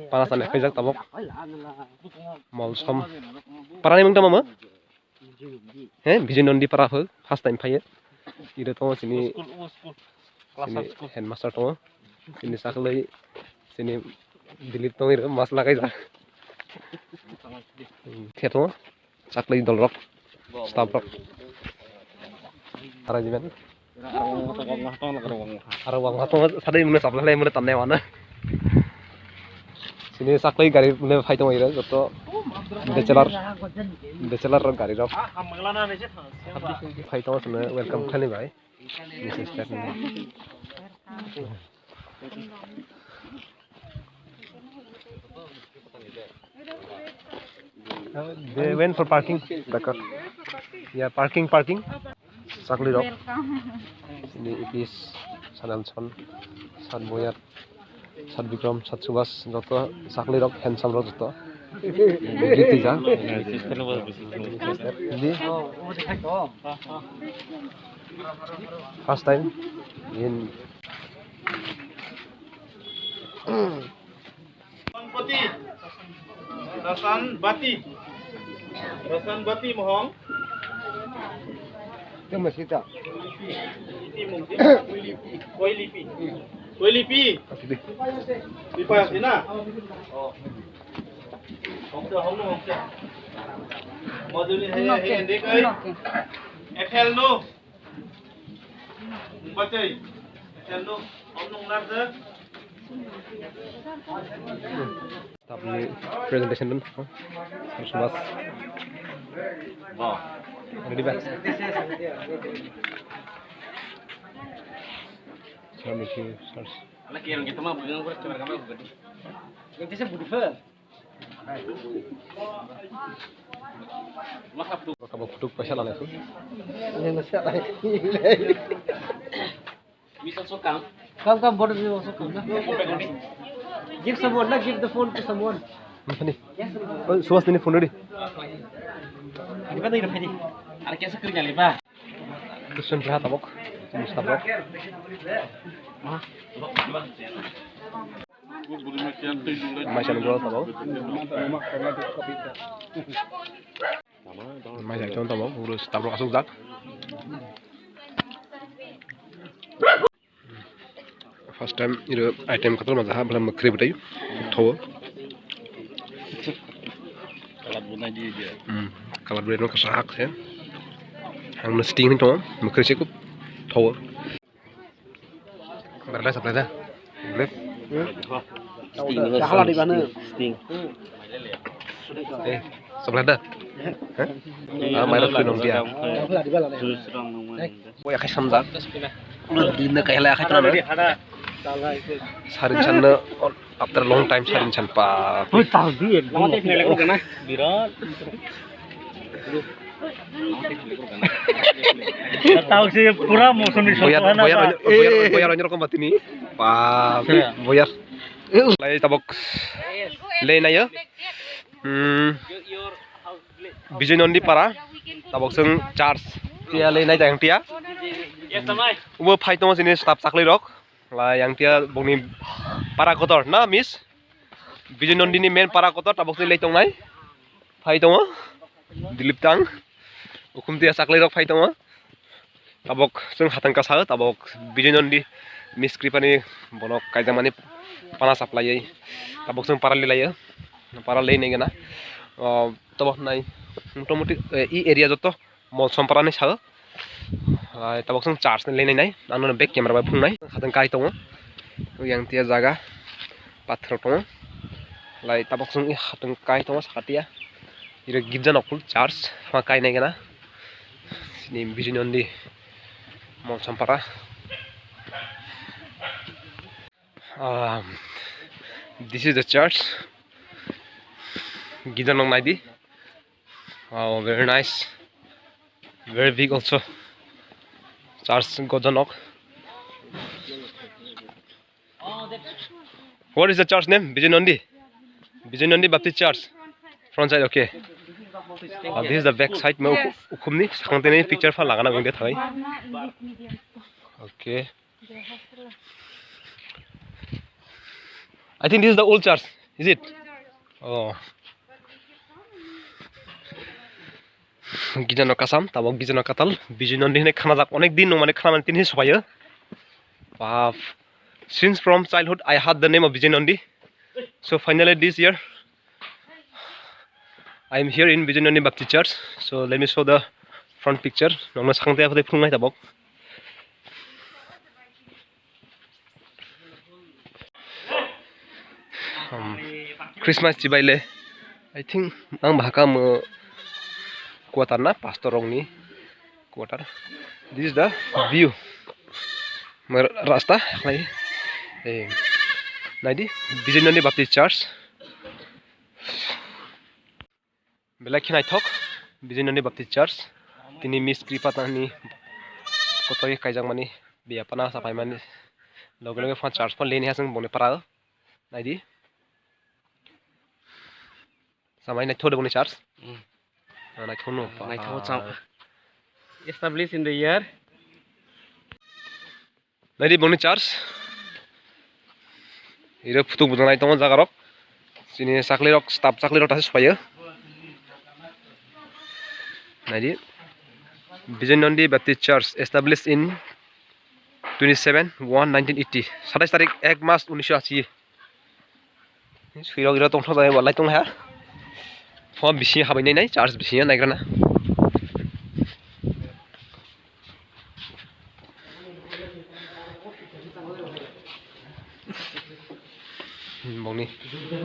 Pana sana kayak tabok. Molsom. Para ni mungkin mama? Bijoynandi Para first time paye. Ida to sini headmaster to sini saklai sini dilip to masla kai ja. Theto saklai dolrok staff rock. Arrangement. Arwang hatong sadai mune saplai mune tanne wana. Sini saklai gari mune phai to ira joto bachelor gari rok. Phai to sune welcome khani bhai. This is that. They went for parking. Yeah, parking. Sakli rock. Ini Ipis, Sanalson, San Boyat, San Bikram, San Subas, joto Sakli rock handsome rock joto. Gitu ja. Ini first time in Rasan bati mohong. Yang masih tak. Koi lipi. Lipa sina. Oh. Hong. Moduli hai dek ai. Exhale no. Bachai. Exhale no. Hong nong lar de. Stop the presentation dun. Mas. Wow. Ready back. So make you start. Lagi yang kita mah bingung kurang kamera kamera gede. Yang saya budi fer. Maaf tuh. Kamu kutuk pasal lah itu. Yang nasihat lah. Bisa sokang. Kam bodoh bisa sokang. Give someone, give the phone to someone. Apa nih? Oh, suas ini phone ready. Di mana ini ready? Ada kisah kerja lipa. Tusun berhat tabok. Mustabok. Macam jual tabok. Macam jual tabok. Urus tabok asuk zat. First time ini item katal mazah belum makrib tadi. Tahu. Kalat bunai dia. Kalat bunai itu kesahak ya. Hang nesting itu makrib cukup. Tahu. Berapa sampai dah? Boleh. Salah di mana? Sting. Sebelah dah. Mainan tu nong dia. Oh ya kasih samzat. Udah dinner kayak lah kasih mana? Sarin channel after long time sarin channel pa. Oh tahu dia. Lama teh nilai kau kena. Birat. Tahu sih pura musim di sana. Boyar onyor kau mati ni. Pa boyar. Lagi tabok. Lay na ya. Bijoynandi Para. Tabok seng charge. Tia lay na jang tia. Ubo fight tu sini staff sakli rock. Lah yang tia bongni para kotor na miss. Bijoynandi ni main para kotor tabok sini lay tong nai. Fight tu dilip tang. Ukum tia sakli rock fight tu tabok seng hatang kasal tabok Bijoynandi miskripa ni bonok kaisa mani Pana supply ai. Tabok seng para lilai ya. Para lay ni gana. Tabok nai. Motomoti i area joto Molsom Para ni sal. Tabok seng charge ni lay nai. Anu back camera ba phung nai. Hatang kai tong. Yang tia jaga pathor tong. Lai tabok seng hatang kai tong sakatia. Ira gibjan okul charge fa kai nai gana. Sini Bijoynandi Molsom Para. This is the church. Gidanong Naidi. Oh, very nice. Very big also. Church Godanok. What is the church name? Bijoynandi Baptist Church. Front side, okay. This is the back side. मैं उखुमनी सकते नहीं picture फल लगाना गुंडे था भाई. Okay. I think this is the old church, is it? Oh. Gijano kasam, tabok gijano katal, Bijoynandi ne khana jak onek din mane khana tin his hoye. Wow. Since from childhood I heard the name of Bijoynandi. So finally this year I am here in Bijoynandi Baptist Church. So let me show the front picture. Nongna sangte akode phungnai tabok. Christmas cibaile. I think ang bahaka mo quarter na pastor rongni quarter. This is the view. Rasta lai. Naidi Bijoynandi Baptist Church. Belak khinai thok Bijoynandi Baptist Church. Tini Miss Kripatani kotoi kaijang mani biya pana sapai mani loge loge fan church pon leni hasang bone para naidi samai nai thode bone church nai thono nai tho chang established in the year naidi bone church ira phutu budang nai tong jaga rok sini sakli rok staff sakli rok tas paye naidi Bijoynandi Baptist Church established in 27/1/1980. 27 तारिख 1 मार्च 1980. Siro gira tong thada walai tong ha. Phom bisi habai nai church bisi naigrana. Bongni.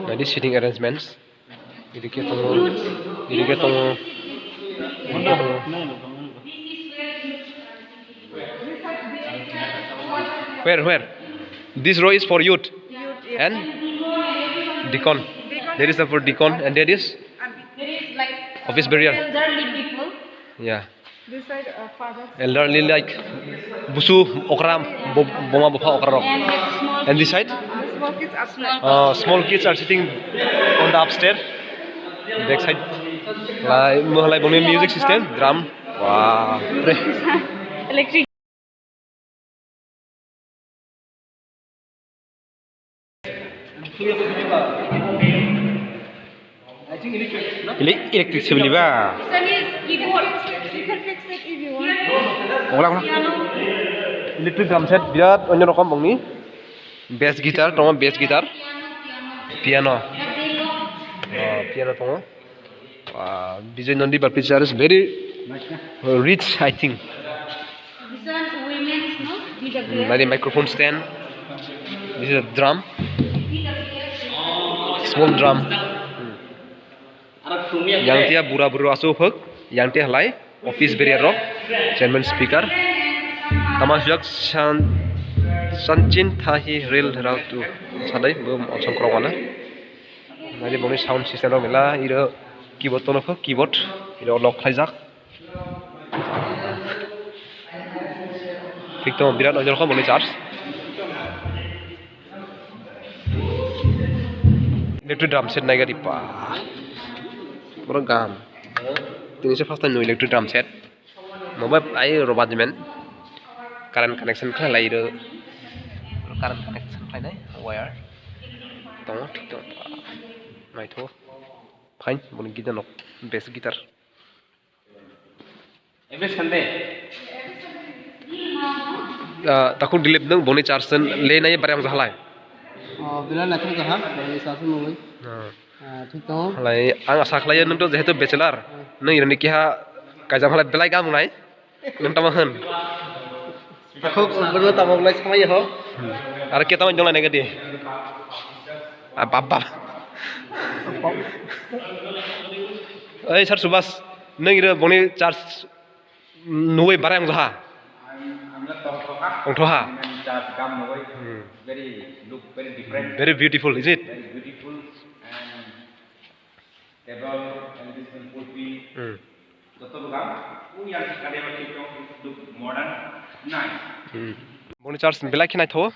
Nadi seating arrangements. Idike tong Where? This row is for youth and deacon. There is a for deacon and there is office burial. Elderly people. Yeah. This side, father. Elderly like busu okram boma bofa okra. And like small. And this side, Small kids upstairs. small kids are sitting on the upstairs. Back side, like music system, drum. Wow. Electric. Electric civil ba? Son is keyboard. You can fix it if you want. Ola. Electric drum set birat onyo rokom bongni. Bass guitar, piano. Piano tongo. Bijoynandi Baptist Church is very rich, I think. This one women's, no? Like a microphone stand. This is a drum. Small drum. Yang tia bura aso phok. Yang tia halai office barrier rock. Chairman speaker. Tamasyak sanchin thahi rail tu sadai bom osong krongana. Nadi boni sound system ro mela iro keyboard tono phok keyboard iro lock khaijak. Tik to birat onjol kho boni charge. Electric drum set naga dipa. Pura gam. Tini se first time no electric drum set. Mobile ai robot jemen. Current connection khala lai ro. Current connection khala nai wire. Tong tik to. Nai tho. Fine boni guitar nok bass guitar. every Sunday takut dilip nang boni charsen le nai barang jahalai. bila na thong jaha ni sasu mongoi thik to Lai ang asa khlai nang to jehetu bachelor nang irani ki ha kajam halai belai gam nai nang tamahan takok berno tamok lai samai ho ar ke tamang jong lai negadi baba ei sir subas nang ira boni charge nuwe barang jaha Ongthoha. Very different. Very beautiful, is it? Very beautiful and table and this one would be look modern, nice. Boni church belai khinai tho.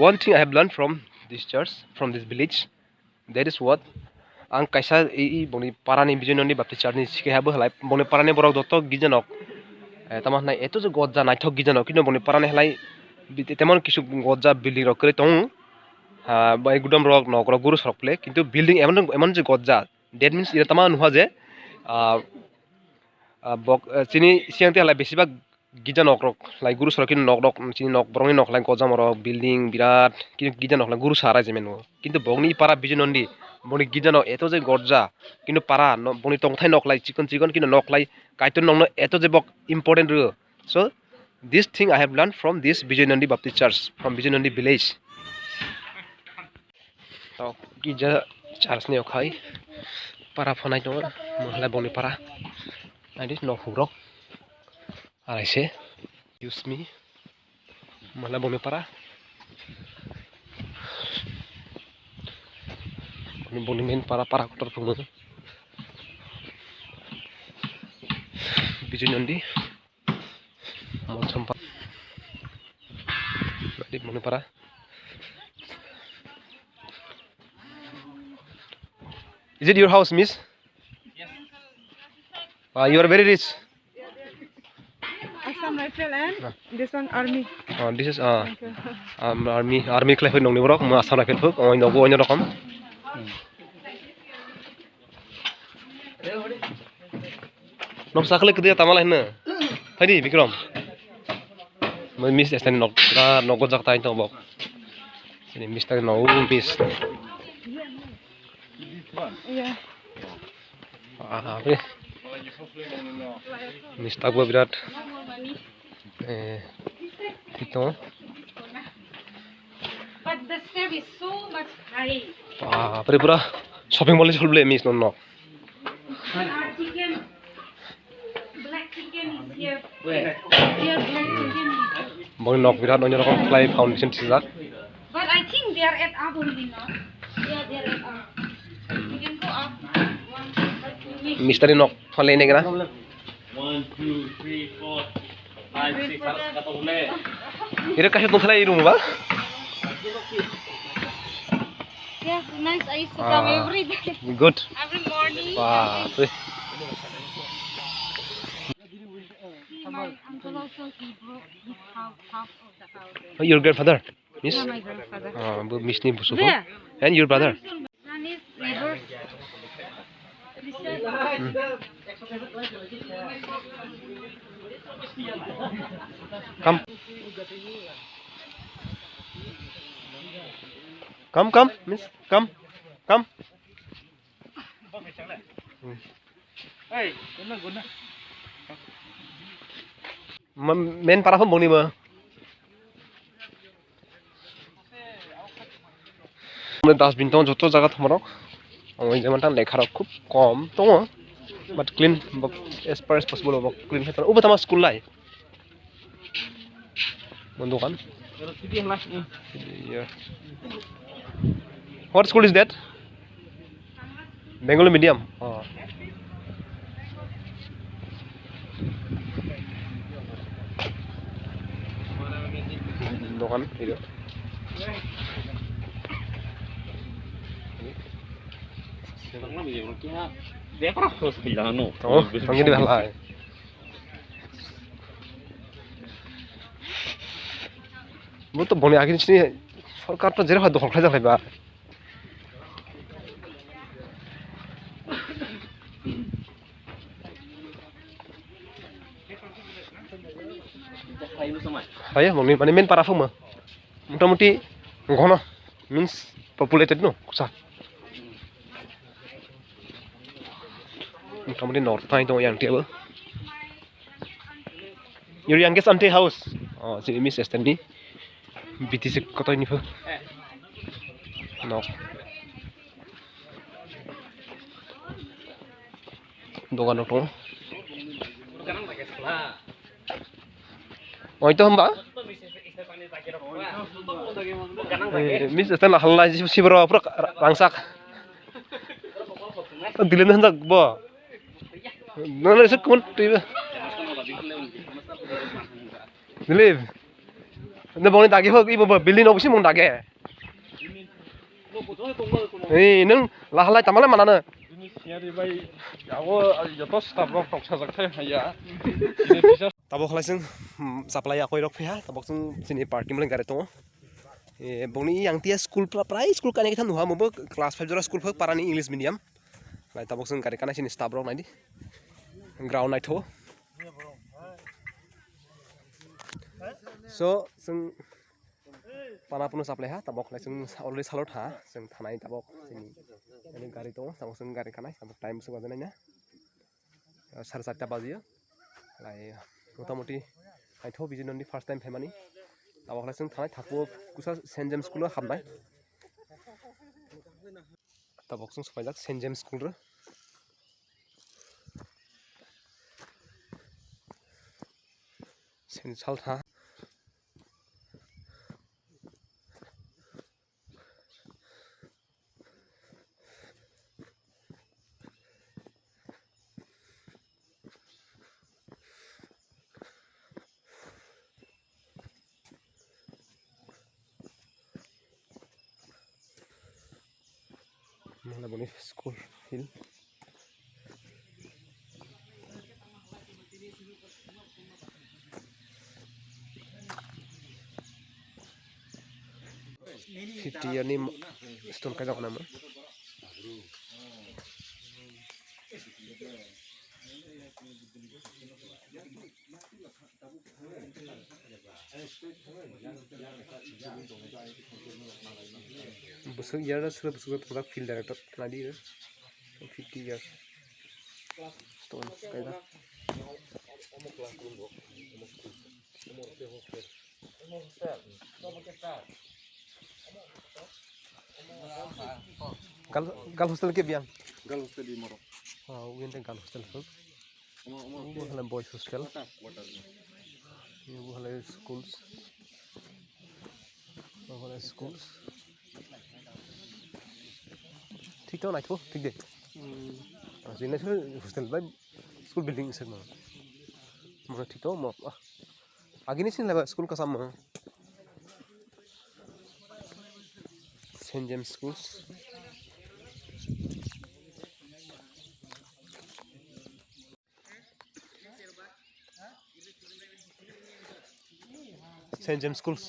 One thing I have learned from this church, from this village, that is what ang kaisa ei boni parani Bijoynandi Baptist Church ni sike habu halai boni parani borok doto gijanok tamah nai eto je godja nai thok gijanok kinu boni parani halai temon kisu godja building rok kre tong bai gudam rok nok rok guru sorok play kintu building emon je gojja that means ira tama nuha je bok chini siang te lai besibak gija nok rok lai guru sorok kin nok rok chini nok borongni nok lai gojam rok building birat gija nok lai guru sara je menu kintu bongni para Bijoynandi boni gija nok eto je gojja kintu para boni tongthai nok lai chikon kintu nok lai kaiton nok no eto je bok important ro so this thing I have learned from this Bijoynandi Baptist Church from Bijoynandi village. So gija church ne okhai para phonai no mohla boni para I did no hurok araise use me mohla boni para boni men para kotor phungu Bijoynandi Molsom Para boni para Is it your house, miss? Yes. You are very rich. Assam rifle and this one army. This is army clay nong ni borok ma Assam rifle phuk oi nogo onyo rokom. Nok sakle kedia tamal hina. Phadi Vikram. Miss estan nok da nogo jak tai to bok. Ini miss ta no miss. Yeah. Apa? Mistak gua berat. Itu. But the step is so much high. Tripura shopping mall is full miss no. Chicken, black chicken is here. Here black chicken. Bong nok berat onyo rokom fly foundation sisa. But I think they are at up only now. Yeah, they are at up. We can go up. Misteri nok fale ne kena. 1 2 3 4 5 6 kata boleh. Ira kasih tong thalai room ba? Yeah, nice. I used to come every day. Good. Every morning. Wah, My uncle also he broke his half of the house. your grandfather, miss? Yeah, my grandfather. Miss ni busuko. Where? And your brother? One is reverse. Come, miss, come. Hey, guna. Men para phom bong ni ba? Dustbin tong joto jaga thomrok. Oi jeman tan lekha rok khub kom tong but clean as far as possible clean hetan uba tama school lai. Bondo kan? Yeah. What school is that? Bengali medium. Oh. Dokan itu. Oh, tangi di halai. Butuh boni akhir sini सरकार तो जेराव दखल खालाय जाबायबा Saya mungkin mana main para fuma, mudah-mudahan ngono means populated no, kusah. Mudah-mudahan north time itu yang dia. Your youngest auntie house, oh si Miss Estandi, BTC kota ini pun, no. Dogan itu. Oh itu mbak? Miss Estandi halal si berapa pura rangsak. Dilen hendak bo. Nana itu kun tiba. Dilen. Anda boleh daging hok ibu beli nopo sih mau daging. Neng lahalai tamalai mana na? Tabok halai sing supply aku irok pihak, tabok sing sini parking mulai garet tuh. bongni yang tia school prai school kani kita nuha mobo class 5 jora school phak parani English medium lai tabok sung kari kana sini staff rok nai di ground nai tho so sung Pana puno supply ha tabok lai sung already salot ha sung thanai tabok sini ini gari to tabok sung gari kanai tabok time sung bajanai na 7:30 bajiyo lai motamoti ai tho Bijoynandi first time family tabok lai sung thanai thakbo kusa St James school hamnai tabok sung sfailak St James school ro sen sal tha mana boni school hill year ni stone ka jok nama busuk year sura busuk product field director nadi 50 years stone kaida gal hostel ke biang Gal hostel di Moro. win gal hostel so bu hala boys hostel bu hala schools bu hala schools ঠিক তো নাই তো ঠিক দে জিনে hostel by school building is no mo ঠিক তো mo agini sin laba school ka sam St James schools St James schools